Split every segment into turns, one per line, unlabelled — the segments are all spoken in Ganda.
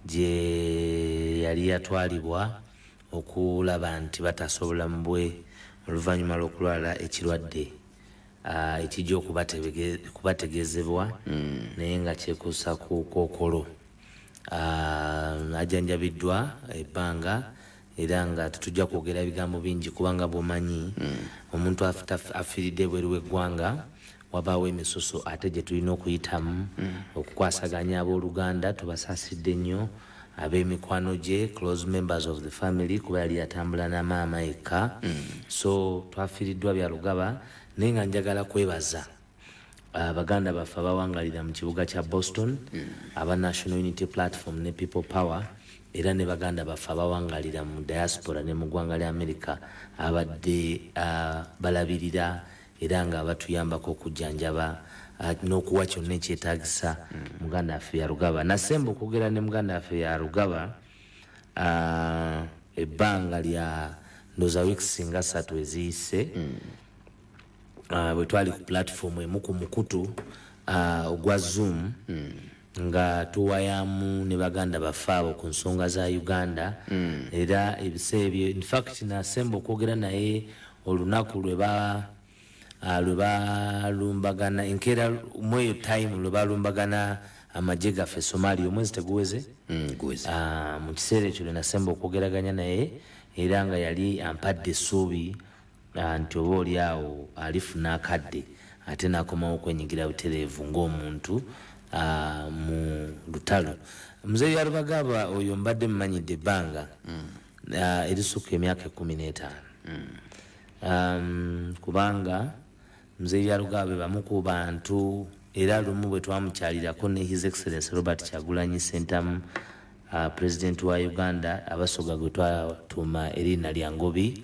gye yali yatwalibwa okulaba nti batasobola mu bwe oluvannyuma lw'okulwala ekirwadde ekijja okubategeezebwa naye nga kyekuusa ku kookolo. Ajjanjabiddwa ebbanga era nga tetujja kwogera bigambo bingi kubanga bw'omanyi omuntu afiiridde ebweru w'eggwanga wabaawo emisoso ate gye tulina okuyitamu okukwasaganya abooluganda. Tubasaasidde nnyo ab'emikwano gye, close members of the family, kuba yali yatambula na maama yekka. So twafiiriddwa bya lugaba naye nga njagala kwebaza abaganda baffe abawangalira mu kibuga kya Boston, aba National Unity Platform ne People Power, era ne baganda baffe abawangalira mu diaspora ne mu ggwanga lya America abadde balabirira era nga batuyambako okujjanjaba n'okuwa kyonna ekyetaagisa muganda waffe Yarugaba. Nasemba okwogera ne muganda waffe Yarugaba ebbanga lya ndooza weeks nga 3 eziyise bwe twali ku platform emu ku mukutu ogwa Zoom nga tuwayamu ne baganda baffe abo ku nsonga za Uganda. Era ebiseera ebyo in fact nasemba okwogera naye olunaku lwe balumbagana enkeera mweyo time lwe balumbagana amagye gaffe Somalia omwezi teguweze mu kiseera ekyo lwe nasemba okwogeraganya naye era nga yali ampadde essuubi nti oba oli awo alifuna akadde ate n'akomawo okwenyigira butereevu ng'omuntu mu lutalo. Muzeeyi Yarubagaba oyo mbadde mmanyidde ebbanga erisukka emyaka 15 kubanga Muzeeyi Yarugaba bamu ku bantu era lumu bwe twamukyalirako ne His Excellency Robert Kyagulanyi Ssentamu President wa Uganda abasoga gwe twatuuma erinnya lya Ngobi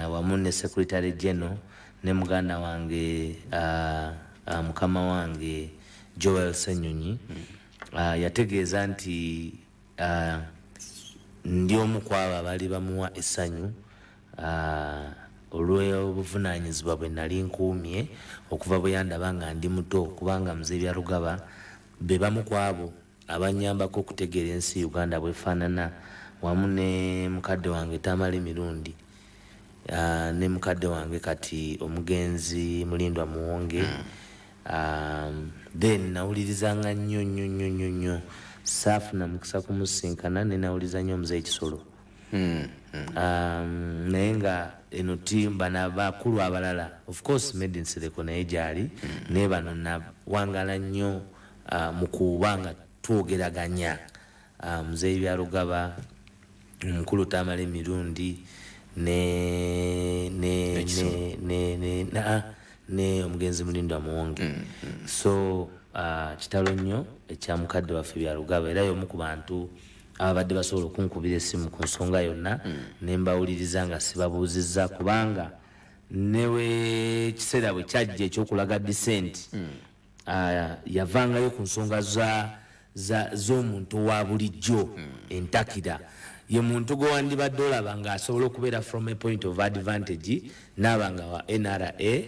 wamu ne Secretary General ne muganda wange mukama wange Joel Senyonyi yategeeza nti ndi omu ku abo abaali bamuwa essanyu olw'obuvunaanyizibwa bwe nali nkuumye okuva bwe yandaba nga ndi muto kubanga Muzeeyi Yarugaba be bamu ku abo abanyambako okutegeera ensi Uganda bwefaanana wamu ne mukadde wange Tamale Mirundi ne mukadde wange kati omugenzi Mulindwa Muwonge. Then nawulirizanga nnyo saafuna mukisa kumusinkana ne nawuliriza nnyo Muzeeyi Kisolo naye nga eno timba n'abakulu abalala of course made in Sereko naye gyali naye bano nawangala nnyo mu kuba nga twogeraganya Muzeeyi Yarugaba omukulu Tamale Mirundi ne omugenzi Mulindwa Muwonge. So kitalo nnyo ekya mukadde waffe Yarugaba era y'omu ku bantu abadde basobola okunkubira essimu ku nsonga yonna ne mbawuliriza nga sibabuuzizza kubanga newe kiseera bwe kyajja ekyokulaga disenti yavangayo ku nsonga z'omuntu wa bulijjo entakira. Ye muntu gwe wandibadde olaba nga asobola okubeera from a point of advantage n'aba nga wa NRA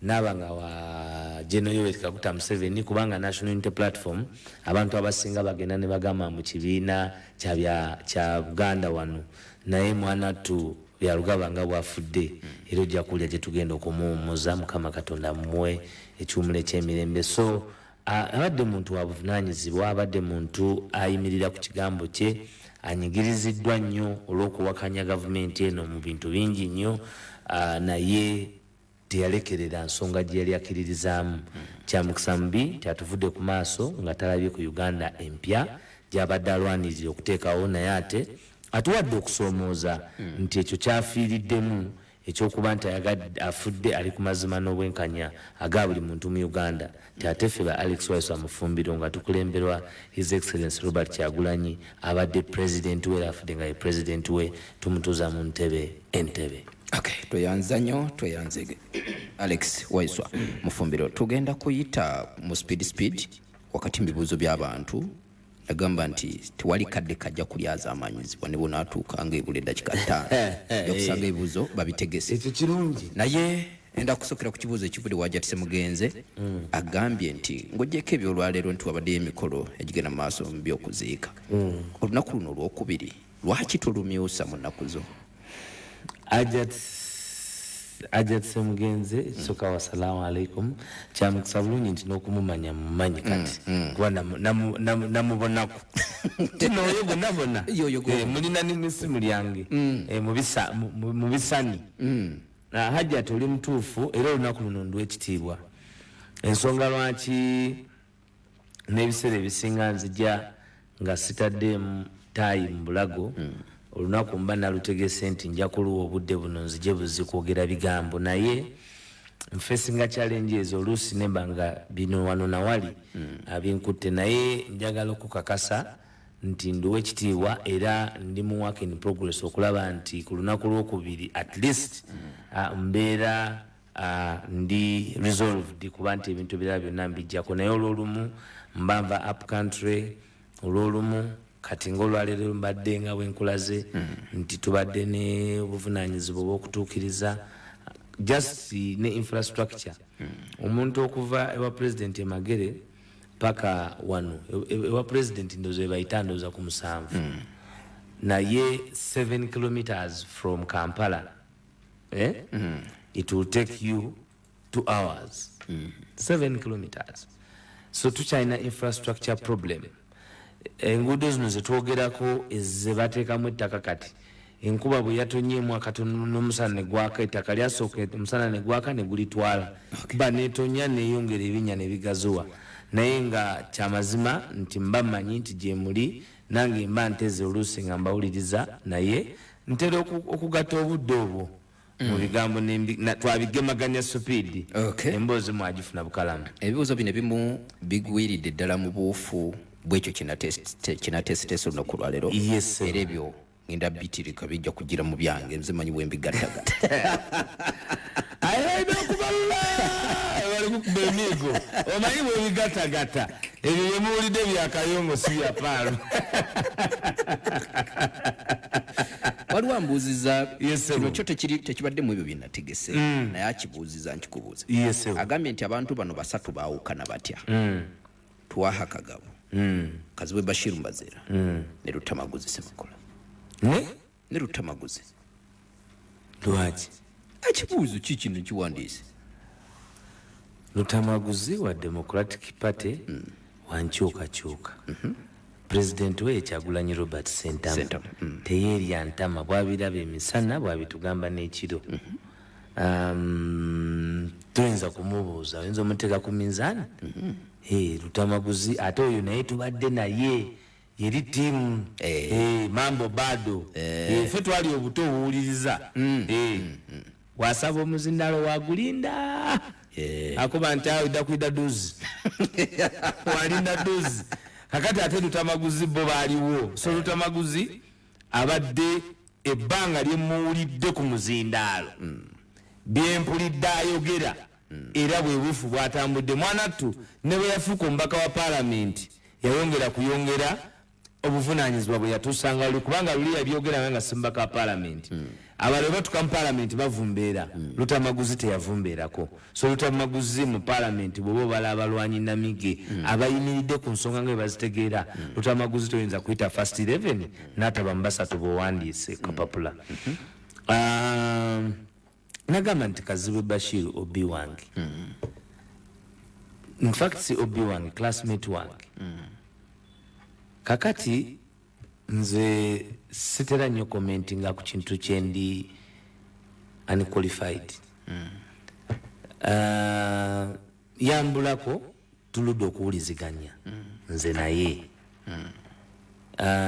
n'aba nga wa General Yoweri Kaguta Museveni kubanga National Unity Platform abantu abasinga bagenda ne bagamba mu kibiina kya Buganda wano naye mwana tu Yarugaba nga bw'afudde era ojja kulya gye tugenda okumuwummuza Mukama Katonda mumuwe ekiwumula eky'emirembe. So abadde muntu wa buvunaanyizibwa, abadde muntu ayimirira ku kigambo kye, anyigiriziddwa nnyo olw'okuwakanya gavumenti eno mu bintu bingi nnyo naye teyalekerera nsonga gye yali akkiririzaamu. Kya mukisa mubi nti atuvudde ku maaso nga talabye ku Uganda empya gy'abadde alwanirira okuteekawo naye ate atuwadde okusoomooza nti ekyo kyafiiriddemu ekyokuba nti afudde ali ku mazima n'obwenkanya aga buli muntu mu Uganda. Ate ffe ba Alex Waiswa Mufumbiro nga tukulemberwa His Excellency Robert Kyagulanyi abadde president we afudde nga ye president we tumutuuza mu ntebe entebe.
Okay, toyanza nnyo toyanze Alex Waiswa Mufumbiro. Tugenda kuyita mu speed wakati mu bibuuzo by'abantu agamba nti tewali kadde kajja kulyaza amanyizibwa ne bonaatuuka ng'ebula eddakiika 5 yokusanga ebibuuzo babitegese.
Ekyo kirungi
naye enda kusokera ku kibuuzo ekivudde wajatise mugenze agambye nti ng'ogyeko ebyolwaleero nti wabaddeyo emikolo egigenda mu maaso mu by'okuziika olunaku luno olwokubiri lwaki tulumyusa mu nnaku zo?
Ajatise mugenze soka wasalamu alaikum kyamukisa bulungi nti n'okumumanya mumanyi kati kuba namubonaku tinoyo gonabona mulina n'emisimu lyange mu bisani Hajja tuli mutuufu era olunaku luno ndw'ekitiibwa ensonga lwaki n'ebiseera ebisinga nzija nga sitaddeemu taayi mu bulago olunaku mba nalutegese nti nja kuluwa obudde buno nzije buzi kwogera bigambo naye nfesinga challenge ezo oluusi nemba nga bino wano nawali abinkutte naye njagala okukakasa nti nduwa ekitiibwa era ndi mu work in progress okulaba nti ku lunaku lwokubiri at least mbeera ndi resolved kuba nti ebintu birala byonna mbijjako naye olwolumu mbava up country olwolumu kati ng'olwaleero mbadde nga bwenkulaze nti tubadde ne obuvunaanyizibwa obw'okutuukiriza just ne infrastructure omuntu okuva ewa president Magere paka wano ewa president ndozo ebayita ndooza ku 7 naye 7 kilometers from Kampala it will take you 2 hours 7 kilometers so tukyalina infrastructure problem enguudo zino zetwogerako ezebateekamu ettaka kati enkuba bwe yatonyeemu akatono n'omusana ne gwaka ettaka lyasooka omusana ne gwaka ne gulitwala kuba neetonya neeyongera ebinnya ne bigazuwa naye nga kyamazima nti mba mmanyi nti gye muli nange mba nteze oluusi nga mbawuliriza naye ntera okugatta obudde obwo mu bigambo twabigemaganya supiidi emboozi mwagifuna bukalamu
ebibuuzo bino ebimu bigwiridde ddala mu buufu bwekyo kinatesiteesa olunaku lwaleero era ebyo ngenda bitirika bijja kugira mu byange nze manyi bwembigattagatta
ayina okubalula bali kukuba emiigo omanyi bwebigattagatta ebyo byemuwulidde byakayongo si byapaalo
waliwo ambuuziza kino kyo tekibaddemu ebyo byenategese naye akibuuziza nkikubuuza agambye nti abantu bano basatu baawukana batya Twaha Kagabo Kazibwe Bashir Mbazira ne Rutamaguzi Semakola ne Rutamaguzi
lwaki
ekibuuzo kikino kiwandiise
Rutamaguzi wa Democratic Party wankyukakyuka President we Kyagulanyi Robert Sentamu teyerya ntama bwabiraba emisana bwabitugamba n'ekiro tuyinza kumubuuza oyinza omuteeka ku minzaani Rutamaguzi ate oyo naye tubadde naye yeri tiimu mambo bado ffe twali obuto obuwuliriza wasaba omuzindalo wagulinda akuba nti awo idda kwida duzi walinda duzi kakati ate Rutamaguzi bo baaliwo so Rutamaguzi abadde ebbanga lyemuwulidde ku muzindaalo byempulidde ayogera era bwebuufu bwatambudde mwanattu ne bwe yafuuka omubaka wa paalamenti yayongera kuyongera obuvunaanyizibwa bwe yatuusanga luli kubanga luli yabyogeranga nga si mubaka wa paalamenti abalala batuka mu paalamenti bavumbeera Rutamaguzi teyavumbeerako so Rutamaguzi mu paalamenti bw'oba obala abalwanyi namige abayimiridde ku nsonga nga bwe bazitegeera Rutamaguzi toyinza kuyita first 11 n'ataba mu basatu bw'owandiise kapapula nagamba nti Kazibwe Bashir obi wange in fact si obi wange classmate wange kakati nze sitera nnyo commentinga ku kintu kyendi unqualified yambulako tuludde okuwuliziganya nze naye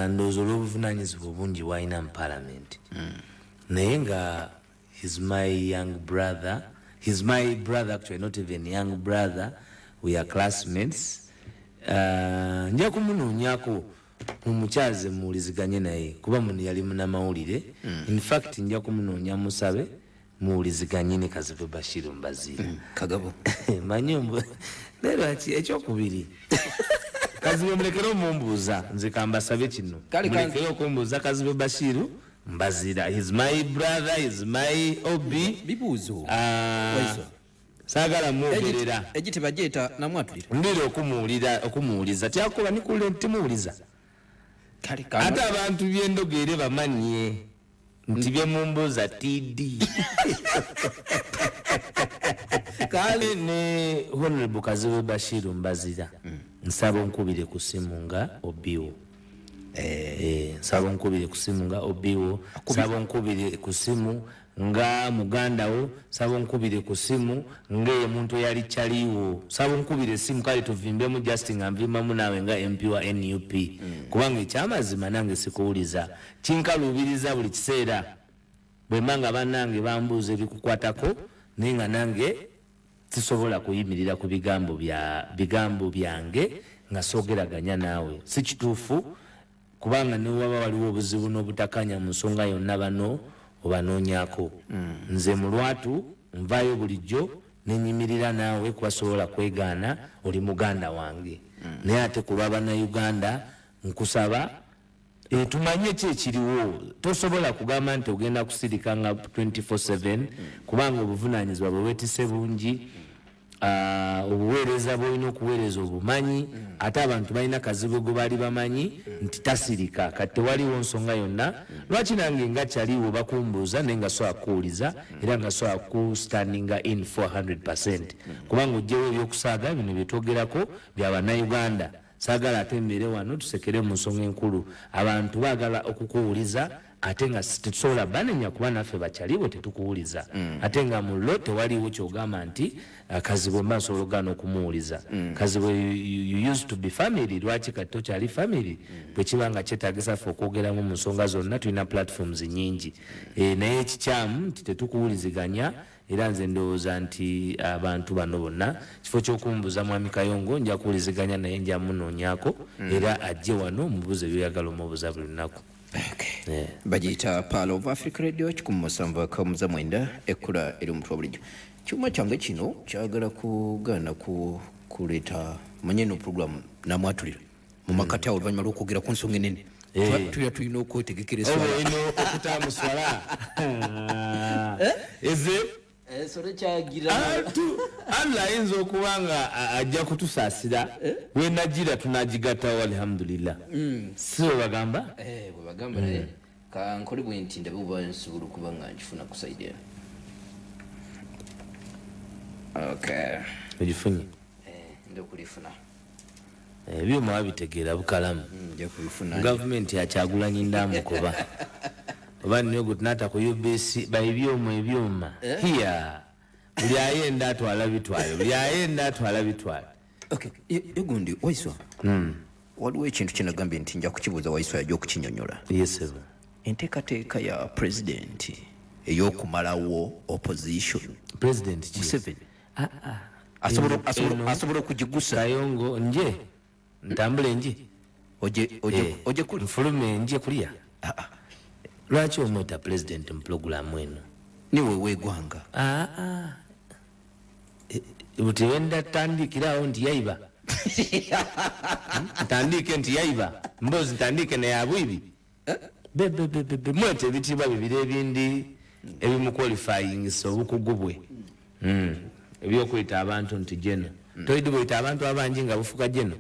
ndowooza olw'obuvunaanyizibwa obungi bw'alina mu paalamenti naye nga he's my young brother. He's my brother, actually, not even young brother. We are classmates. Nja kumunoonyako mumukyaze muwuliziganye naye kuba muno yali munamawulire. In fact nja kumunoonya musabe muwuliziganye ne Kazibwe Bashir Mbazira.
Kagabo.
Manyombo. Lwaki ekyokubiri. Kazibwe mulekere omumbuuza nze kambasabe kino. Mulekere okumbuuza Kazibwe Bashir Mbazira. He's my brother, he's my obi.
Bibuuzo.
Waiswa. Sagala mwogerera.
Ejiti bajeta na mwatulira.
Ndiro okumuuliza. Tyakoba nikule ntimuuliza. Ate abantu byendogere bamanye nti byemumbuuza TD. Kale ne Honorable Kazibu Bashiru Mbazira nsaba onkubire ku simu nga obiwo. Nsaba onkubire ku simu nga obiwo. Nsaba onkubire ku simu nga muganda wo. Nsaba onkubire ku simu nga omuntu yali chaliwo. Nsaba onkubire simu kale tuvimbemu just nga nvimamu nawe nga MP wa NUP. Kubanga ekyamazima nange sikuwuliza. Kinkalubiriza buli kiseera. Bwe manga bannange bambuuza ebikukwatako naye nga nange tisobola kuyimirira ku bigambo byange nga soogeraganya naawe. Si kituufu kubanga ne waba waliwo obuzibu n'obutakanya mu nsonga yonna bano obanoonyako. Nze mulwatu nvaayo bulijjo nenyimirira naawe kubasobola kwegaana oli muganda wange. Naye ate ku lw'Abannayuganda nkusaba tumanye ki ekiriwo. Tosobola kugamba nti ogenda kusirika nga 24/7 kubanga obuvunaanyizibwa bwe weetise bungi. Obuweereza bwolina okuweereza obumanyi. Ate abantu balina kazibu gwe baali bamanyi nti tasirika. Kati tewaliwo nsonga yonna. Lwaki nange nga kyaliwo bakumbuuza naye nga sobola kuwuliza era nga sobola kustandinga in 400%. Kubanga ojjewo ebyokusaaga bino bye twogerako bya Bannayuganda. Saagala ate mbeere wano tusekere mu nsonga enkulu. Abantu baagala okukuwuliza ate nga tetusobola banenya kuba naffe bakyaliwo tetukuwuliza. Ate nga mullo tewaliwo kyogamba nti Kazibu mba nsobola ogaana okumuwuliza. Kazibu you used to be family. Lwaki kati tokyali family? Bwe kiba nga kyetaagisa ffe okwogeramu mu nsonga zonna tulina platforms nyingi. Naye ekikyamu nti tetukuwuliziganya. Era nze ndowooza nti abantu bano bonna kifo ky'okumbuuza Mwami Kayongo nja kuwuliziganya naye nja munoonyako era ajje wano mubuuze byoyagala omubuuza buli lunaku.
Bagiyita Pearl of Africa Radio 107.9 ekkula eri omutwe bulijjo. Kyuma kyange kino kyagala kugaana kuleeta manye no program namwatulira mu makati awo oluvannyuma lw'okwogera ku nsonga enene. Tulina okwetegekera eswala.
Ino okutaamu swala. Eze
sore kyagira
Allah ayinza okuba nga ajja kutusaasira wenagira tunagigatawo alhamdulillah. Si bwe bagamba?
Bwe bagamba naye ka nkole bwe nti ndabe oba nsobola okuba nga nkifuna kusaidia. Okay.
Ogifunye?
Ndokulifuna.
Ebyuma babitegeera bukalamu.
Nja kubifuna.
Gavumenti yakyagulanyi ndamukoba. Oba nyogo tunata ku UBC ebyuma. Here. Buli ayenda atwala bitwalo. Buli ayenda atwala bitwalo.
Okay. Egundi Waiswa. Waliwo ekintu kye nagambye nti nja kukibuuza Waiswa yajja okukinyonnyola.
Yes sir.
Enteekateeka ya president ey'okumalawo opposition.
President
Museveni. Asobola okugigusa.
Kayongo nje ntambule nje.
Oje kuli
nfulume nje kulia. Lwaki omweta president mu program eno?
Niwe weegwanga.
Utewenda tandikirawo nti yaiba. Tandike nti yaiba. Mbozi tandike na yabwibi. Bebe mwete ebitiibwa bibiri ebindi ebimu qualifying so obukugubwe. Ebyokwita abantu nti jeno. Toyidi bwita abantu abangi nga bufuka jeno.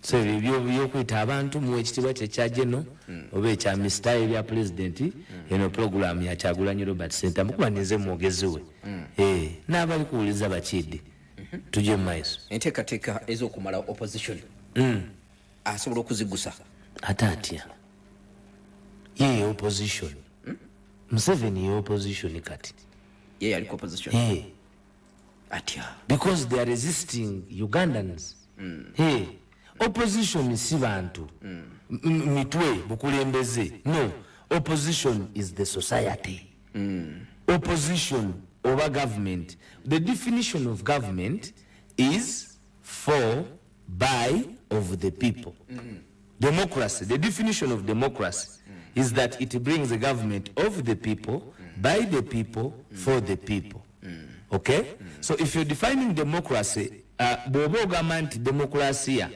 So ebyokwita abantu mu ekitiibwa kye kya jeno oba ekya Mr. ebya president eno program ya Kyagulanyi Robert Center mukuba nize mwogezi we. N'abali kuwuliza bakidde. Tujje mu maaso.
Enteekateeka ez'okumala opposition. Asobola okuzigusa.
Ate atya. Ye opposition. Museveni ye opposition kati.
Ye aliko opposition. Atya.
Because they are resisting Ugandans. Opposition si bantu. Mitwe bukulembeze. No. Opposition is the society. Opposition over government. The definition of government is for, by, of the people. Democracy. The definition of democracy is that it brings a government of the people, by the people, for the people. Okay? So if you're defining democracy, bobo gamanti demokrasia,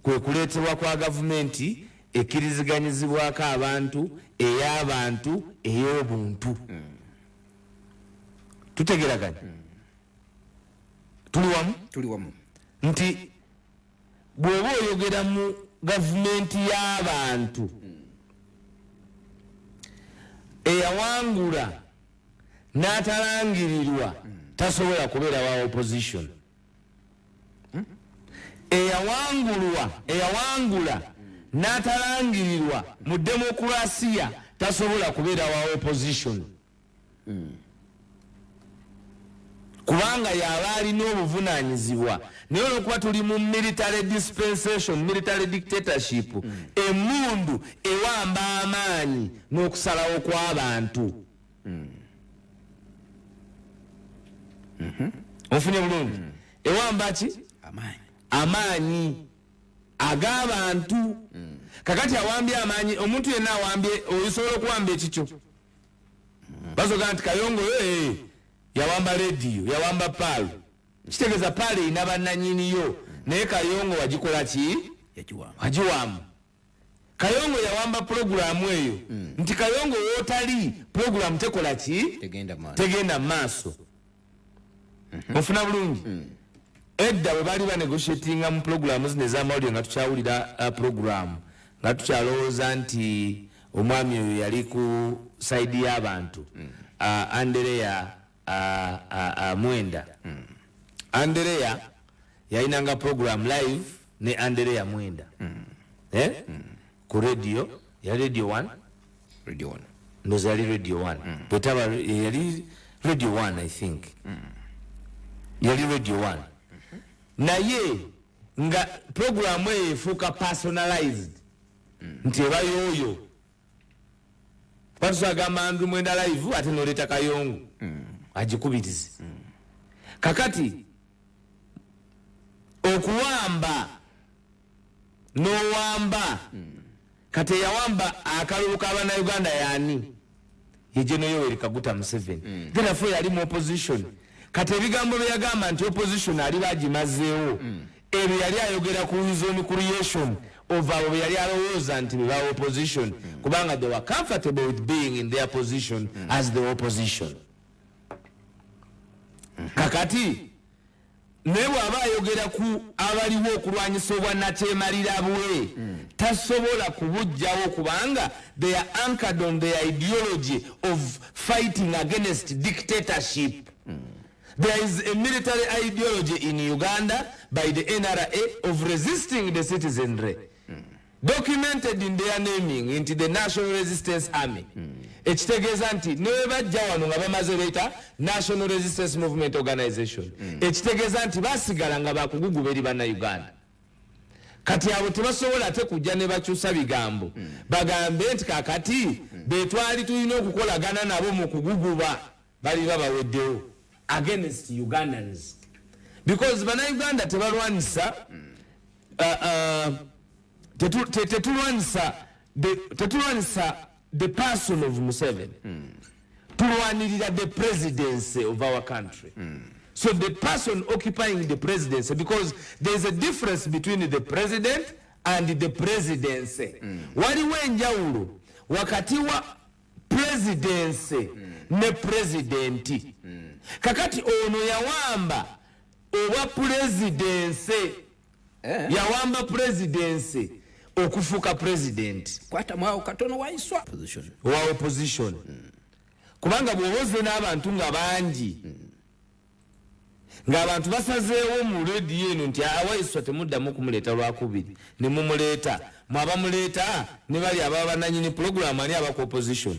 kwe kuleetebwa kwa gavumenti ekkiriziganyizibwako abantu ey'abantu ey'obuntu. Tutegeraganya?
Tuli wamu.
Nti bw'oba oyogera mu gavumenti y'abantu eyawangula n'atalangirirwa tasobola kubeera wa opposition. eyawangula n'atalangirirwa mu demokrasiya tasobola kubeera wa opposition. Kubanga yaba alina obuvunaanyizibwa. Naye olwokuba tuli mu military dispensation, military dictatorship, emmundu ewamba amaanyi n'okusalawo kw'abantu. Ofunye bulungi? Ewamba ki? Amaanyi ag'abantu. Kakati awambye amaanyi, omuntu yenna awambye, osobola okuwamba ekikyo. Basoga nti Kayongo yawamba rediyo, yawamba paalo. Kitegeeza paalo erina bannanyiniyo, naye Kayongo wagikola ki? Wagiwamba. Kayongo yawamba pulogulaamu eyo. Nti Kayongo wootali pulogulaamu tekola ki? Tegenda mu maaso. Ofuna bulungi? Edda bwe baali banegotiatinga mu pulogulaamu zino ez'amawulire nga tukyawulira pulogulaamu, nga tukyalowooza nti omwami oyo yali ku sayidi y'abantu. Andereya Mwenda. Andereya yayinanga program live ne Andereya Mwenda. Ku radio, ya Radio 1. Ndoza yali Radio 1. Bwetaba yali Radio 1 I think. Yali Radio 1. Naye nga program eyo efuuka personalized. Nti eba yoyo. Pasagamba Andrew Mwenda live ate n'oleeta Kayongo. Agikubirize. Kakati okuwamba n'owamba kati eyawamba akalulu k'Abannayuganda yaani ye General Yoweri Kaguta Museveni. Then afe yali mu opposition. Kati ebigambo bye yagamba nti opposition ali bagimazeewo. Ebyo yali ayogera ku zone creation of abo bye yali alowooza nti be ba opposition kubanga they were comfortable with being in their position as the opposition. Kakati naye bw'aba ayogera ku abaliwo okulwanyisa obwannakyemalira bwe tasobola kubujjawo kubanga they are anchored on their ideology of fighting against dictatorship. There is a military ideology in Uganda by the NRA of resisting the citizenry, documented in their naming into the National Resistance Army. Ekitegeeza nti ne bajja wano nga bamaze leeta National Resistance Movement Organization. Ekitegeeza nti basigala nga bakuguguba eri bannayuganda. Kati abo tebasobola ate kujja ne bakyusa bigambo bagambe nti kakati betwali tulina okukolagana nabo mu kuguguba bali babaweddewo against Ugandans. Because bannayuganda tebalwanisa tetulwanisa the person of Museveni. Tulwanirira the presidency of our country. So the person occupying the presidency, because there is a difference between the president and the presidency. Waliwo enjawulo wakati wa presidency ne presidenti. Kakati ono yawamba oba presidency yawamba presidency okufuka president
kwata mwawo katono Waiswa
wa opposition. Kubanga bwowoze n'abantu nga bangi ng'abantu basazeewo mu rediyo eno nti Waiswa temuddamu kumuleeta lwakubiri ne mumuleeta mwaba muleeta ne bali ababa bannanyini program ani aba ku opposition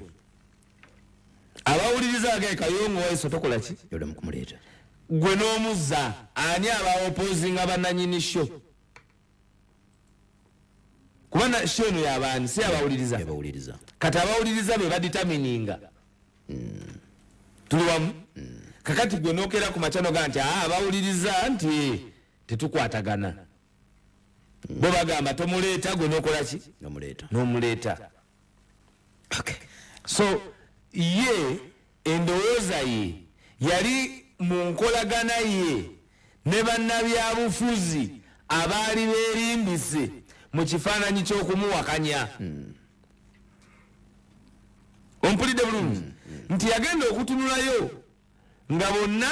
abawuliriza agaye Kayongo Waiswa tokola ki
yodemu kumuleeta
gwe n'omuzza ani aba opposing abannanyini show kubana show eno y'abaani si abawuliriza kati abawuliriza be baditamininga tuli wamu kakati gwe nookera ku machano ga nti abawuliriza nti tetukwatagana bo bagamba tomuleeta gwe nokola ki n'omuleeta. Okay. So ye endowooza ye yali mu nkolagana ye ne bannabyabufuzi abaali beerimbise mu kifaananyi ky'okumuwakanya. Ompulidde bulungi nti yagenda okutunulayo nga bonna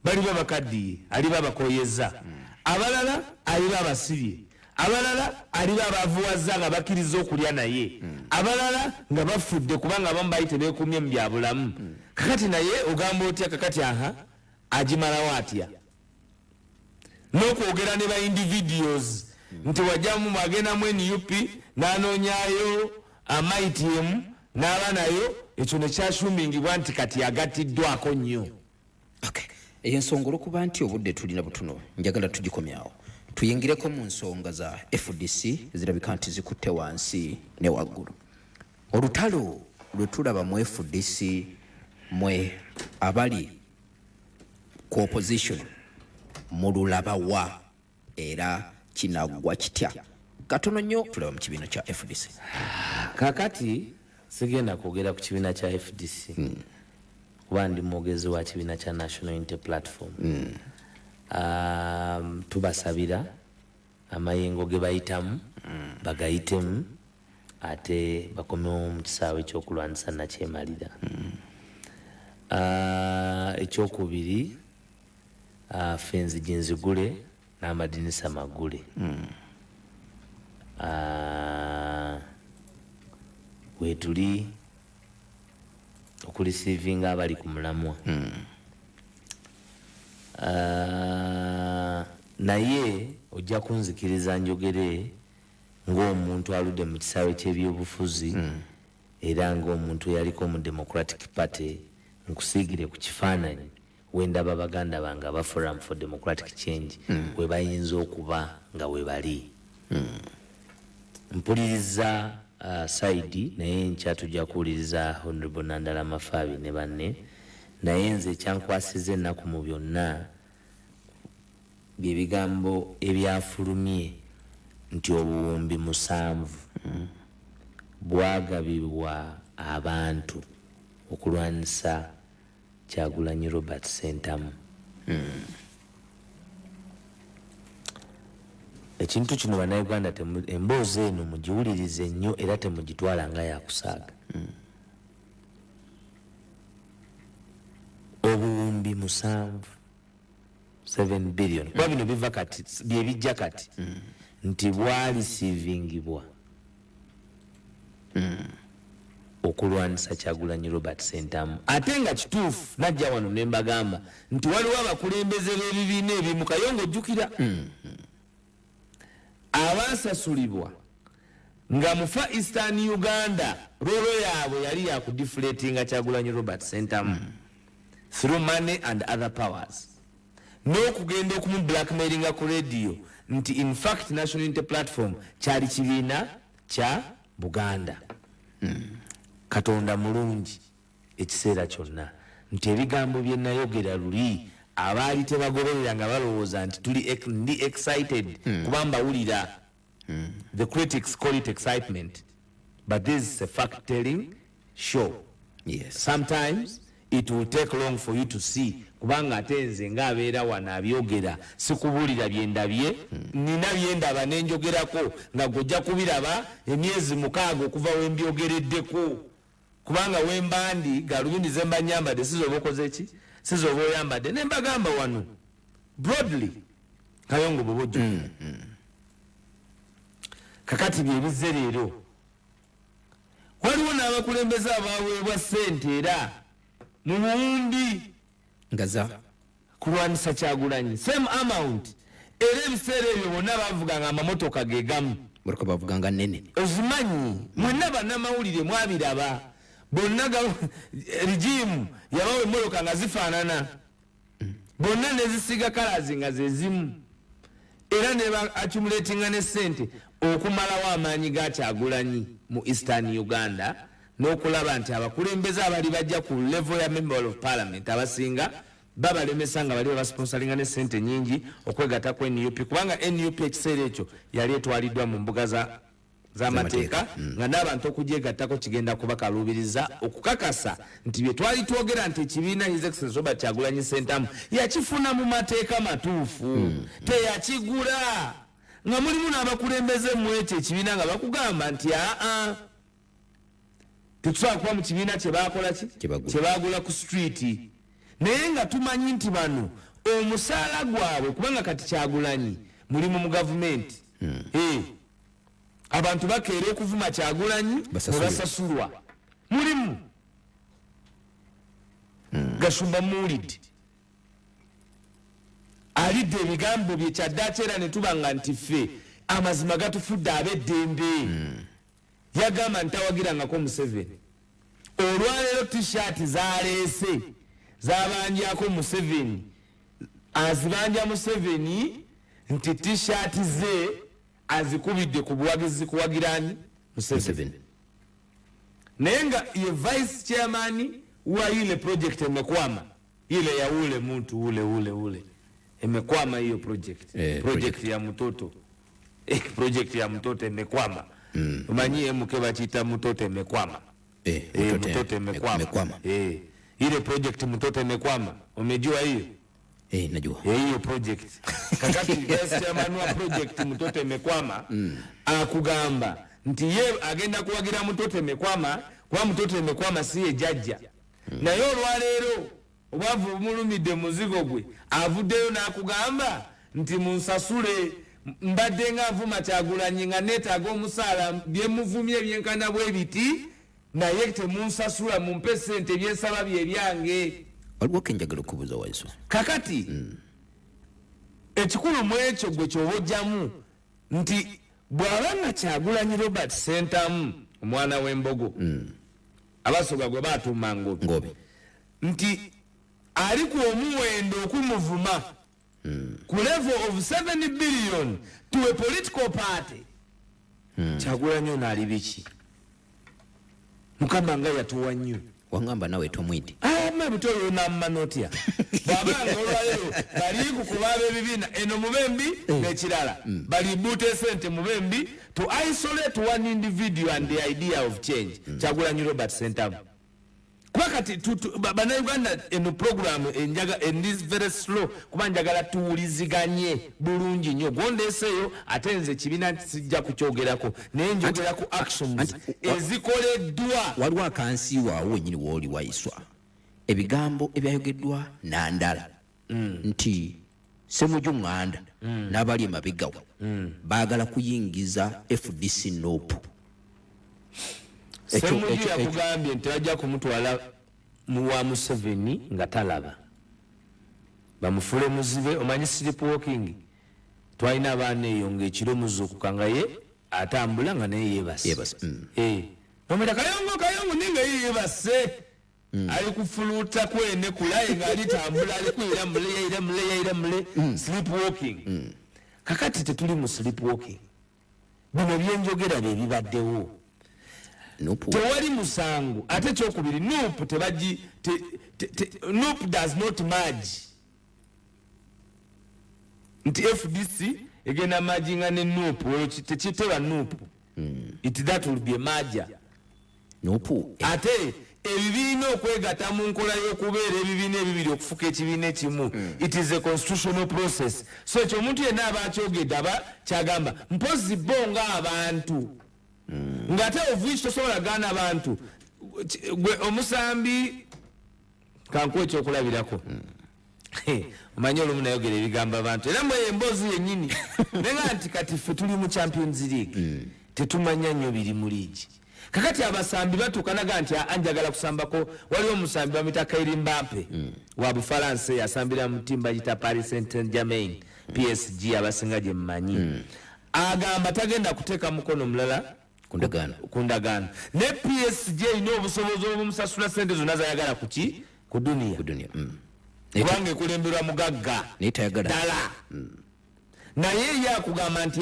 baliba bakaddiye, aliba abakoyezza, abalala aliba abasibye, abalala aliba abavuwazza nga bakkiriza okulya naye, abalala nga bafudde kubanga abamu baali tebeekumye mu byabulamu. Kakati naye ogamba otya kakati agimalawo atya? N'okwogera ne ba individuals nti wajjamu agendamu NUP n'anoonyayo amaitiemu n'aba nayo, ekyo ne kyashumbingibwa nti kati agattiddwako nnyo.
Eyo ensonga olwokuba nti obudde tulina butuno, njagala tugikomyawo tuyingireko mu nsonga za FDC ezirabika nti zikutte wansi ne waggulu. Olutalo lwe tulaba mu FDC mwe abali ku opposition mululaba wa era kinaggwa kitya? Katono nnyo tulaba mu kibiina kya FDC.
Kakati sigenda kwogera ku kibiina kya FDC kuba ndi mwogezi wa kibiina kya National Unity Platform. Tubasabira amayengo ge bayitamu bagayitemu ate bakomewo mu kisaawe ekyokulwanisa nakyemalira. Ekyokubiri fenzi ginzigule n'amadinisa magule. Wetuli okulisivinga abali ku mulamwa. Naye ojja kunzikiriza njogere ng'omuntu aludde mu kisaawe ky'ebyobufuzi era ng'omuntu yaliko mu Democratic Party nkusiigire ku kifaananyi wendaba baganda bange aba Forum for Democratic Change we bayinza okuba nga we bali. Mpuliriza Saidi naye nkya tujja kuwuliriza Honorable Ddala Mafabi ne banne, naye nze ekyankwasiza ennaku mu byonna bye bigambo ebyafulumye nti obuwumbi 7 bwagabibwa abantu okulwanisa Kyagulanyi Robert Sentamu. Ekintu kino bannayuganda emboozi eno mugiwulirize nnyo era temugitwala nga yakusaaga. Obuwumbi 7 billion kuba bino biva kati bye bijja kati nti bwalisivingibwa okulwanisa Kyagulanyi Robert Sentamu. Ate nga kituufu najja wano ne mbagamba nti waliwo abakulembeze b'ebibiina ebimu Kayongo ojjukira abasasulibwa nga mufa Eastern Uganda rolo yaabwe yali yakudiflatinga Kyagulanyi Robert Sentamu through money and other powers, n'okugenda okumu blackmailinga ku radio nti in fact National Unity Platform kyali kibiina kya Buganda. Katonda mulungi ekiseera kyonna nti ebigambo bye nayogera luli abaali tebagoberera nga balowooza nti ndi excited kuba mbawulira. The critics call it excitement, but this is a fact telling show.
Yes.
Sometimes it will take long for you to see kubanga atenze ng'abeera wano abyogera sikubulira byendabye nina byendaba nenjogerako nga gojja kubiraba emyezi 6 okuva wembyogereddeko kubanga wembandi galubindi zemba nyambadde sizoba okoze ki sizoba oyambadde ne mbagamba wano broadly Kayongo bobojjo. Kakati byebizze leero waliwo n'abakulembeze abaweebwa ssente era mu buwumbi
ngaza
kulwanisa Kyagulanyi same amount era ebiseera ebyo bonna bavuganga amamotoka ge gamu
buluka bavuganga nene
ozimanyi mwenna bannamawulire mwabiraba bonna regimu yabawa emmotoka nga zifaanana bonna nezisiga kalazi nga zezimu era neba accumulatinga ne ssente okumalawo amaanyi ga Kyagulanyi mu Eastern Uganda n'okulaba nti abakulembeze abali bajja ku level ya member of parliament abasinga babalemesa nga bali basponsoringa ne ssente nyingi okwegatta ku NUP kubanga NUP ekiseera ekyo yali etwaliddwa mu mbuga z'amateeka nga n'abantu okugyegattako kigenda kubakalubiriza okukakasa nti bye twali twogera nti ekibiina His Excellency Robert Kyagulanyi Sentamu yakifuna mu mateeka matuufu teyakigula nga mulimu n'abakulembeze mu ekyo ekibiina nga bakugamba nti tetusobola kuba mu kibiina kyebakola ki kyebagula ku street naye nga tumanyi nti bano omusaala gwabwe kubanga kati Kyagulanyi mulimu mu gavumenti abantu bakeera okuvuma Kyagulanyi nebasasulwa mulimu Gashumba muwulidde alidde ebigambo bye Kyaddaaki era ne tubanga nti ffe amazima gatufudde ab'eddembe yagamba nti tawagirangako Museveni olwaleero t-shirt zaleese zabanjako Museveni azibanja Museveni nti t-shirt ze azikubidde ku buwagizi kuwagirani Museveni naye nga ye vice chairman wa ile project emekwama ile ya ule muntu ule emekwama hiyo project ya mtoto project ya mtoto emekwama umanyie mke bachita mtoto emekwama mtoto emekwama ile project mtoto emekwama umejua hiyo
najua
hiyo project kakati vice chairman wa project mtoto emekwama akugamba nti ye agenda kuwagira mtoto emekwama kwa mtoto emekwama siye Jajja naye olwaleero obwavu mulumidde muzigo gwe avuddeyo n'akugamba nti munsasule mbadde nga nvuma Kyagulanyi nga neetaaga omusaala byemuvumye byenkana bwe biti naye temunsasula mumpe ssente byensaba bye byange
waliwo kenjagala okubuuza Waiswa
kakati ekikulu mu ekyo gwe ky'obojjamu nti bw'abanga Kyagulanyi Robert Sentamu omwana w'embogo abasoga gwe baatuuma Ngobe nti ali ku omuwendo okumuvuma ku level of 7 billion to a political party Kyagulanyi ono ali biki mukama nga yatuwa nnyo
wangamba nawe tomwiti
mabitoyo nammanotya babanga olwaleero bali kukuba ab'ebibiina eno mubembi n'ekirala bali bute sente mubembi to isolate one individual and the idea of change Kyagulanyi Robert Sentamu kuba kati bannayuganda eno program enjaga in this very slow kuba njagala tuwuliziganye bulungi nnyo gondeeseeyo ate nze ekibiina sijja kukyogerako naye njogerako actions ezikoleddwa
waliwo akansi waawo wennyini wooli Waiswa ebigambo ebyayogeddwa Nandala nti Ssemujju Nganda n'abali emabegawo baagala kuyingiza FDC NUP
Ssemujju yakugambye nti bajja kumutwala muwa Museveni nga talaba bamufule muzibe omanyi sleepwalking twalina abaana eyo ng'ekiro muzuukuka nga ye atambula nga naye yeebase nomera kayongo ninga ye yeebase ali kufuluuta kwene kulaye ng'alitambula ali kwira mule sleepwalking kakati tetuli mu sleepwalking bino byenjogera bye bibaddewo tewali musango ate kyokubiri NUP tebaji NUP does not merge nti FDC egenda merginga ne NUP tekiteba NUP that will be a merger ate ebibiina okwegatta mu nkola y'okubeera ebibiina ebibiri okufuka ekibiina ekimu it is a constitutional process so ekyo omuntu yenna aba akyogedde aba kyagamba mpozi bo nga abantu ngate ovuishi tosobola gaana abantu gwe omusambi kankuwa ekyokulabirako omanyi olumu nayogera ebigambo abantu era mwe emboozi yennyini nenga nti kati ffe tuli mu Champions League tetumanya nnyo biri mu liigi kakati abasambi batuukanaga nti anjagala kusambako waliwo omusambi bamuyita Kylian Mbappe wa Bufalansa yasambira mu ttimu bayita Paris Saint-Germain PSG abasinga gye mmanyi agamba tagenda kuteeka mukono mulala kundagaano ne PSG ina obusobozi obumusasula sente zonna zayagala kuki ku duniya kubanga ekulemberwa mugagga ddala naye ye akugamba nti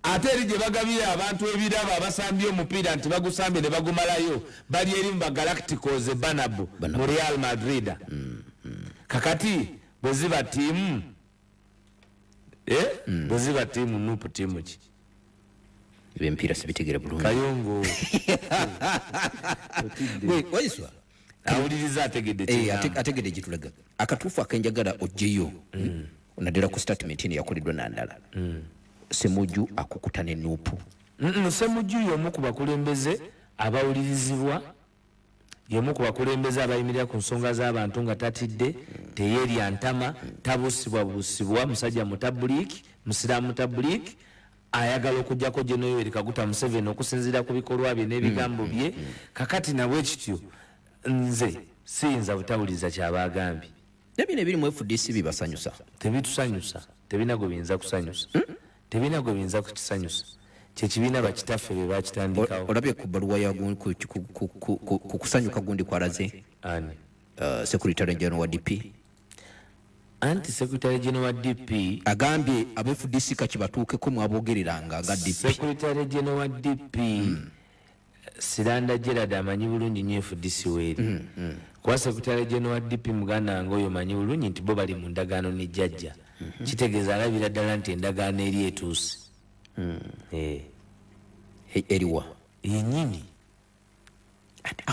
ate eri gye bagabira abantu ebirabo abasambye omupiira nti bagusambye ne bagumalayo bali eri mu bagalacticos Bernabeu mu Real Madrid kakati bwe ziba ttiimu bwe ziba ttiimu NUP ttiimu ki
by'empiira sibitegera bulungi
kayongo
Waiswa
awuliriza
ategedde gitulaga akatuufu akenjagala ojjeyo naddala ku statement eno yakoleddwa Nandala Semuju akukutane NUP.
Semuju y'omu ku bakulembeze abawulirizibwa, y'omu ku bakulembeze abayimirira ku nsonga z'abantu nga tatidde, teyeerya ntama, tabusibwabusibwa, musajja mutabuliiki, musiraamu mutabuliiki, ayagala okujjako General Yoweri Kaguta Museveni okusinziira ku bikolwa bye n'ebigambo bye. Kakati nabwe kityo nze siyinza butawuliza kyabagambye.
Nebino ebiri mu FDC bibasanyusa?
Tebitusanyusa, tebina gwe biyinza kusanyusa, tebina gwe biyinza kukisanyusa. Kyekibiina bakitaffe bye bakitandikawo.
Olabye ku bbaluwa ya ku kusanyuka gundi kwalaze
ani
Secretary General wa DP,
anti Secretary General wa DP
agambye aba FDC kakibatuukeko mwabogereranga aga DP.
Secretary General wa DP Siranda Gerard amanyi bulungi nnyo FDC weeri. Kuba Secretary General wa DP muganda wange oyo manyi bulungi nti bo bali mu ndagaano ne Jajja. Kitegeeza alabira ddala nti endagaano eri etuuse.
Eriwa
yennyini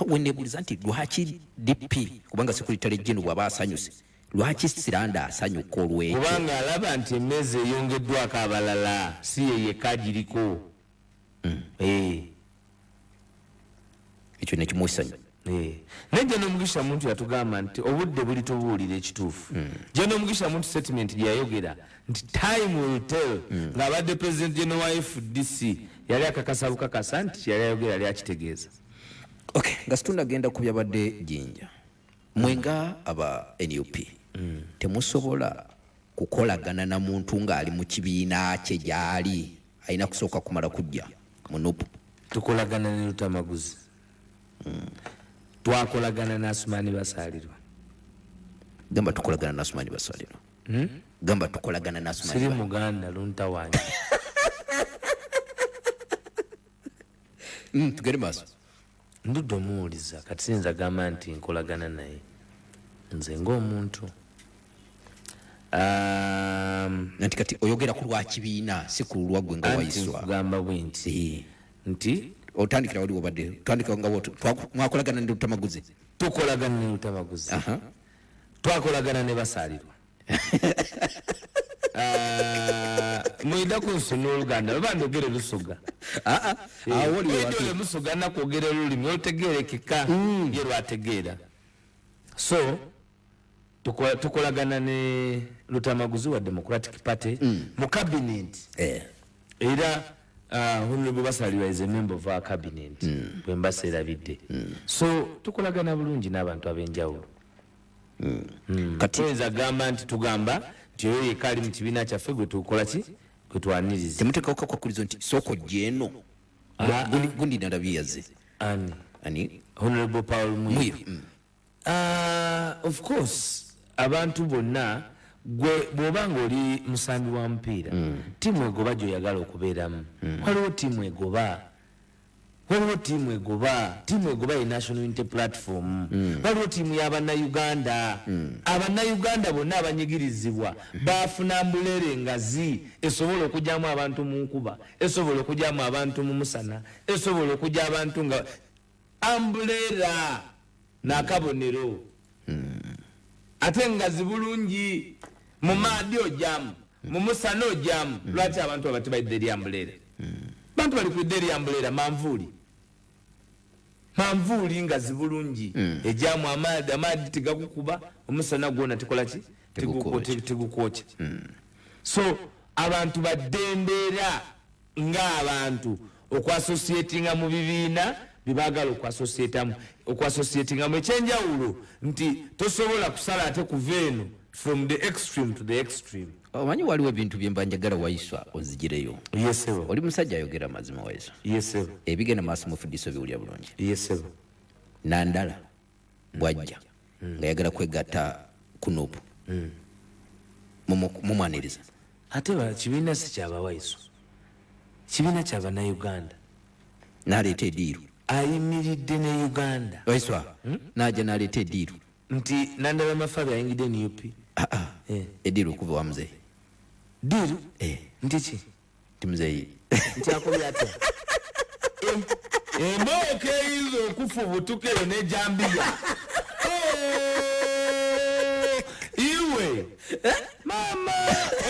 weneebuuliza nti lwaki DP kubanga Secretary General bw'aba asanyuse, lwaki Siranda asanyuka olwekyo?
kubanga alaba nti emmeezi eyongeddwako abalala, si ye yekka agiriko.
Ekyo nekimwesanyu.
Naye General Mugisha Muntu yatugamba nti obudde buli tubuulira ekituufu. General Mugisha Muntu statement gye yayogera nti time will tell, ng'abadde President General wa FDC yali akakasa bukakasa nti yali ayogera yali akitegeeza.
Okay, nga situnagenda ku byabadde Jinja, mwenga aba NUP temusobola kukolagana na muntu ng'ali mu kibiina kye gy'ali alina kusooka kumala kujja mu NUP?
Tukolagana ne Lutamaguzi, twakolagana ne Asumani Basalirwa.
Gamba tukolagana na Asumani Basalirwa. Gamba tukolagana na Asumani.
Siri muganda lunta wange.
Tugere maaso.
Ndudde omuwuliza kati siyinza gamba nti nkolagana naye nze ng'omuntu.
Nanti kati oyogera ku lwa kibiina si ku lwa gwe nga Waiswa.
Gamba bwe nti
otandikira wali obadde tandika nga mwakolagana ne Lutamaguzi.
Tukolagana ne Lutamaguzi, twakolagana ne Basalirwa. Mwida ku nsona oluganda oba ndogere Lusoga. Oli Lusoga nakwogera olulimi olutegeerekeka ye lwategeera. So tukolagana ne Lutamaguzi wa Democratic Party mu cabinet. Era Honorable Basalirwa is a member of our cabinet. Bwe mbaseerabidde. So tukolagana bulungi n'abantu ab'enjawulo. Kati oyinza gamba nti tugamba nti oyo yekka ali mu kibiina kyaffe gwe tukola ki gwe twaniriza.
Temuteekako kakulizo nti sooko gyeno gundi nalabye yazze ani
Honorable Paul Mwiru. Of course abantu bonna gwe bw'oba ng'oli musambi wa mupiira, tiimu egoba gy'oyagala okubeeramu. Waliwo tiimu egoba, tiimu egoba ye National Unity Platform. Waliwo tiimu y'Abannayuganda. Abannayuganda bonna abanyigirizibwa baafuna ambulera engazi esobola okugyamu abantu mu nkuba, esobola okugyamu abantu mu musana, esobola okugya abantu nga ambulera n'akabonero. Ate engazi bulungi mu maadi ojyamu, mu musana ojyamu. Lwaki abantu abati bayidde eri ambulera? Bantu bali kudde eri ambulera manvuuli ngazi bulungi ejyamu amaadi tegakukuba, omusana gwona tikola ki tegukwokya. So abantu baddembeera ng'abantu okwasosietinga mu bibiina bibagala okwasosietinga mu ekyenjawulo, nti tosobola kusala ate kuva eno from the extreme to the extreme.
Omanyi waliwo ebintu bye mba njagala Waiswa ozigireyo.
Yes sir.
Oli musajja ayogera mazima Waiswa.
Yes sir.
Ebigenda maaso mu FDC biwulya bulungi.
Yes sir.
Na Ddala bwajja nga yagala kwegatta ku NUP mumwaniriza.
Ate kibiina si kyaba Waiswa, kibiina ky'Abannayuganda.
N'aleeta ediiru
ayimiridde ne Uganda.
Waiswa n'ajja n'aleeta ediiru
nti Nandala Mafabi ayingidde NUP.
Ediiru okuva wa muzeeyi.
Diiru? Nti ki?
Nti muzeeyi
nti akobya ate embooka eyinza okufubutuka eyo n'ejambiya. Iwe mama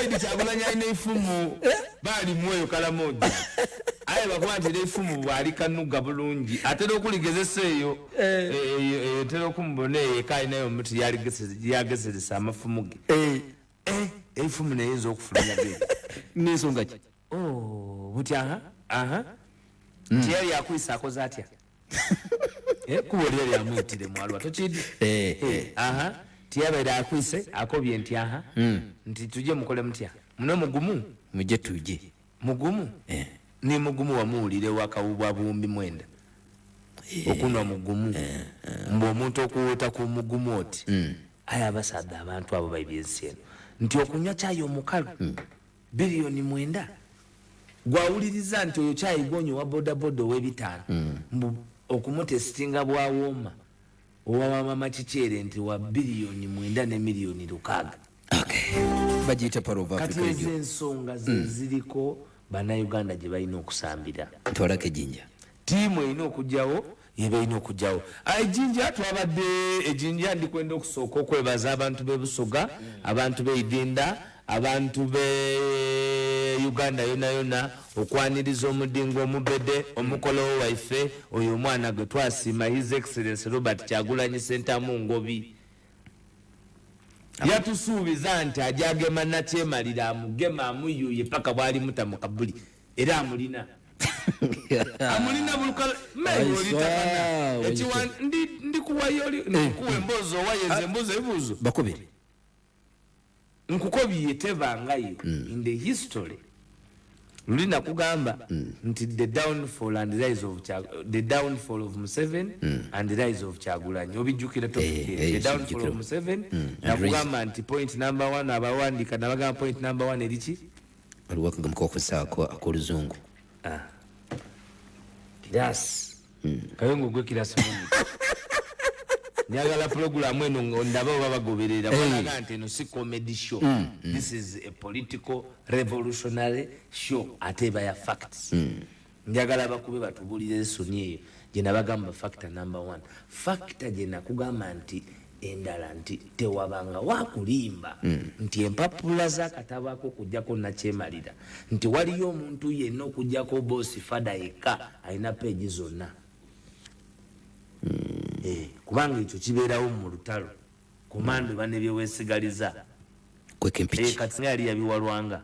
Edi Kyagulanyi alina ifumu bali mwoyo kalamoja aye bakwatira efumu bwali kanuga bulungi atera okuligezesa eyo tera okumbona eka inayo omuti yagezesa amafumu ge efumu neyinza okufulumya bebe
n'ensonga ki
buti nti yali akwisa akoze atya kuba oli yali amuyitire mwalwa tokidi tiyabaire akwise akobye nti nti tujye mukole mutya muno mugumu
mujye tujye
mugumu ni mugumu wamuwulire wakawubwa buwumbi mwenda okunwa mugumu mbu omuntu okuwuuta ku mugumu oti aye abasadde abantu abo baibyensi eno nti okunywa cyayi omukalu biliyoni 9 gwawuliriza nti oyo cyayi gonyo wa bodaboda ow'ebitaano mbu okumutesitinga bwawooma owawamama kikyere nti wa biliyoni 9 ne miliyoni 6
bagiyita parova
kati ez'ensonga ziriko bannayuganda gye balina okusambira
twalako ejjinja
tiimu erina okugyawo yebalina okugyawo ejjinja twabadde ejjinja ndikwenda okusooka okwebaza abantu b'ebusoga abantu b'eidinda abantu be Uganda yona okwaniriza omudingo omubede omukolo waife oyo omwana gwe twasiima His Excellency Robert Kyagulanyi Ssentamu Ngobi yatusuubiza nti ajagema nakyemalira amugema amuyuye paka bwali mutamu kabuli era amulina amulina bulukala mayolitakana ekiwa ndikuwayo ndikuwa embozo wayeze embozo ebuzo
bakubiri
nkukobiye tebangayo in the history lulina kugamba nti the downfall of Museveni and the rise of Kyagulanyi obijjukira the downfall of Museveni nakugamba nti point number 1 abawandika nabagamba point number 1 eriki
aliwo kagamuka okusaako akoluzungu
kirasi kayongo gwe kirasi mungu njagala program eno ndaba babagoberera balaga nti eno si comedy show this is a political revolutionary show ateba ya facts njagala bakube batubulire esoni eyo gye nabagamba factor number 1 factor gye nakugamba nti endala nti tewabanga wakulimba nti empapula z'akatabako kujjako nakyemalira nti waliyo omuntu yenna okujjako bosi fada yekka alina peegi zonna kubanga ekyo kibeerawo mu lutalo komando bane byewesigaliza kati yali yabiwalwanga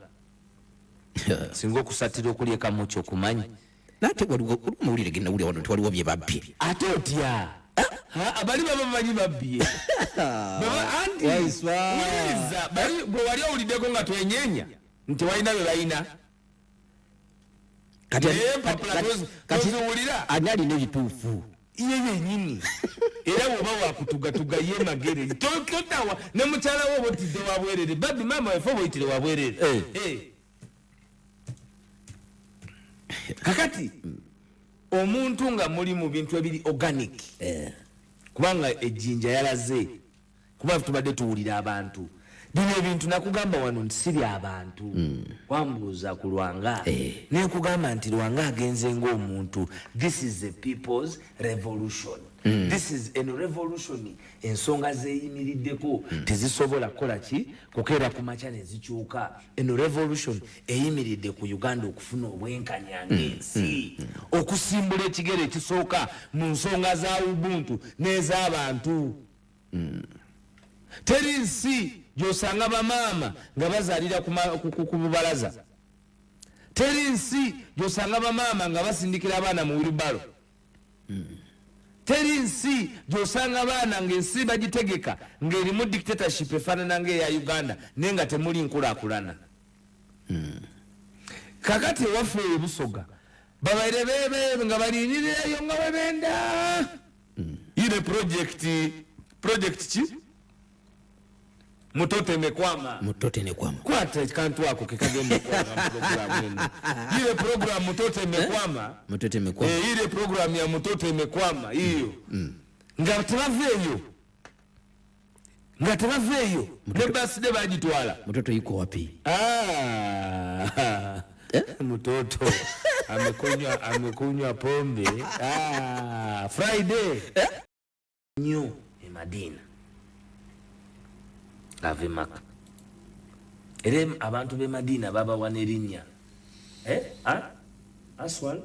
singa okusatira okulyeka mukyo kumanyi
nate waliwo genda wulira wano waliwo bye babbye
ate otya abali baba bamanyi babbye bwe wali owuliddeko nga twenyenya nti walina bye balina toziwulira
ani alina ebituufu
iye yenyini era woba wakutugatuga ye magere totawa ne mukyala wo botidde wabwerere babi mama wefo boyitire wabwerere kakati omuntu nga muli mu bintu ebiri organic kubanga ejjinja yalaze kuba tubadde tuwulira abantu bino ebintu nakugamba wano nti siri abantu wambuuza ku Lwanga nekugamba nti Lwanga agenze ng'omuntu this is a people's revolution this is a revolution ensonga zeyimiriddeko tezisobola kukola ki kukeera ku makya ne zikyuka eno revolution eyimiridde ku Uganda okufuna obwenkanya ng'ensi okusimbula ekigere ekisooka mu nsonga za ubuntu n'ez'abantu teri nsi gyosanga bamaama nga bazaalira ku bubalaza teri nsi gyosanga bamaama nga basindikira abaana mu wiribalo teri nsi gyosanga abaana ng'ensi bagitegeka ng'erimu dictatorship efaanana ng'eya Uganda naye nga temuli nkulaakulana kakati ewaffe eyo Busoga babaire beebe nga balinirirayo nga webenda ire project ki mutote mekwama kwata kantu ako kekagenda kwama program eno ile program mutote mekwama ile program ya mutote mekwama hiyo nga turaveyo ne birthday bagitwala
mutoto yuko wapi
mutoto amekunywa pombe Friday nyo Madina ave Maka era abantu be Madina babawa n'erinnya Aswal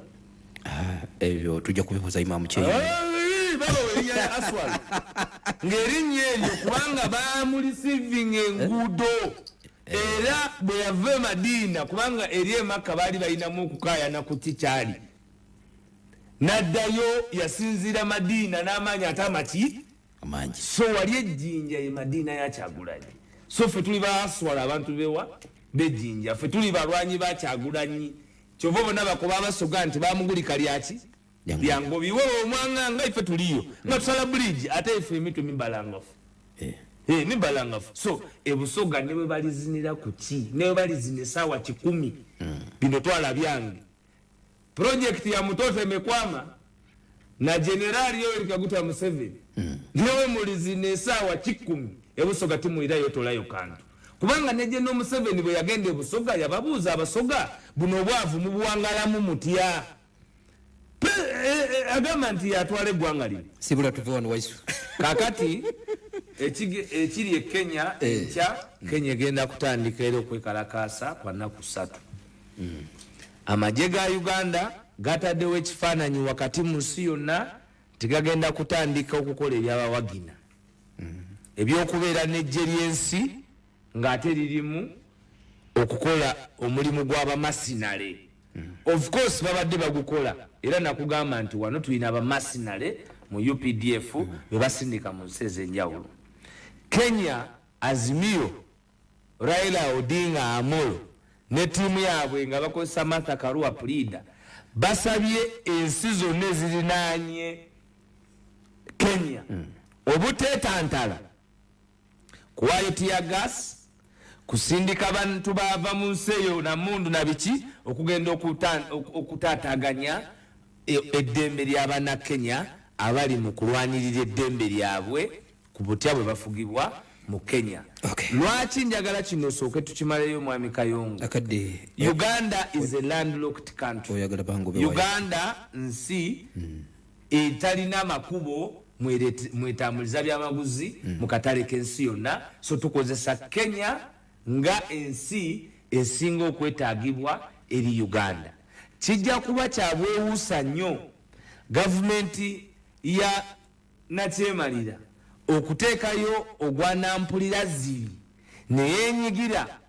ebyo tujja kubibuuza Imam Kyeyi
Aswal ngerinnya eryo kubanga baamulisiving enguudo era bwe yava Madina kubanga eri Makka baali balinamu okukaayana ku kikyali naddayo yasinzira Madina n'amaanyi ate amangi so wali ejjinja ye Madina ya Kyagulanyi so ffe tuli ba Aswal abantu bewa bejjinja ffe tuli balwanyi ba Kyagulanyi kyova bonna bakoba abasoga nti bamugulika lyaki lyango biwe omwanga nga ife tuliyo nga tusala bridge ate ife emitwe mibalangafu mibalangafu so ebusoga ne bwe balizinira ku ki ne bwe balizina essaawa 10 bino twala byange project ya Mutoto emekwama na generali Yoweri Kaguta Museveni newe mulizina essaawa 10 ebusoga timuyirayo tolayo kantu kubanga ne General Museveni bwe yagenda ebusoga yababuuza abasoga buno obwavu mubuwangalamu mutya agamba nti yatwala eggwanga lino
sibula tuve wano Waiswa
kakati ekiri Kenya enkya Kenya egenda kutandika era okwekalakaasa kwa nnaku 3 amagye ga Uganda gataddewo ekifaananyi wakati mu nsi yonna tigagenda kutandika okukola ebyabawagina ebyokubeera n'ejje ly'ensi ng'ate lirimu okukola omulimu gw'abamasinale of course babadde bagukola era nakugamba nti wano tulina abamasinale mu UPDF be basindika mu nsi ez'enjawulo Kenya Azimio Raila Odinga Amolo ne tiimu yaabwe nga bakozesa Martha Karua Prida basabye ensi zonna ezirinaanye Kenya obuteetantala kuwayo tiyagas kusindika bantu bava mu nsi eyo namundu na biki okugenda okutaataganya eddembe ly'abana Kenya abali mu kulwanirira eddembe lyabwe ku butya bwe bafugibwa mu Kenya. Lwaki njagala kino sooke tukimaleyo mwami Kayongo? Uganda is a landlocked country. Uganda nsi etalina makubo mwetambuliza byamaguzi mu katale k'ensi yonna, so tukozesa Kenya nga ensi esinga okwetaagibwa eri Uganda. Kijja kuba kya bwewuusa nnyo gavumenti ya Nakyemalira okuteekayo ogwanampulira ziri neyeenyigira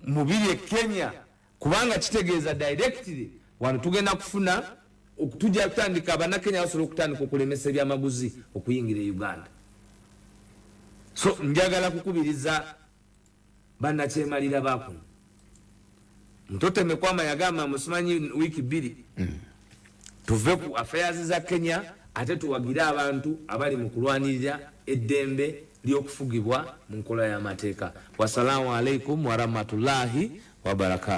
mu biri Kenya, kubanga kitegeeza directly wano tugenda kufuna okutujja kutandika abannakenya basobola okutandika okulemesa ebyamaguzi okuyingira Uganda. So njagala kukubiriza Bannakyemalira bakuno. Mutoto Mekwama yagamba musimanyi wiki 2 tuve ku affairs za Kenya ate tuwagira abantu abali mu kulwanirira eddembe ly'okufugibwa mu nkola y'amateeka. Wassalamu alaikum wa rahmatullahi wa barakatuh.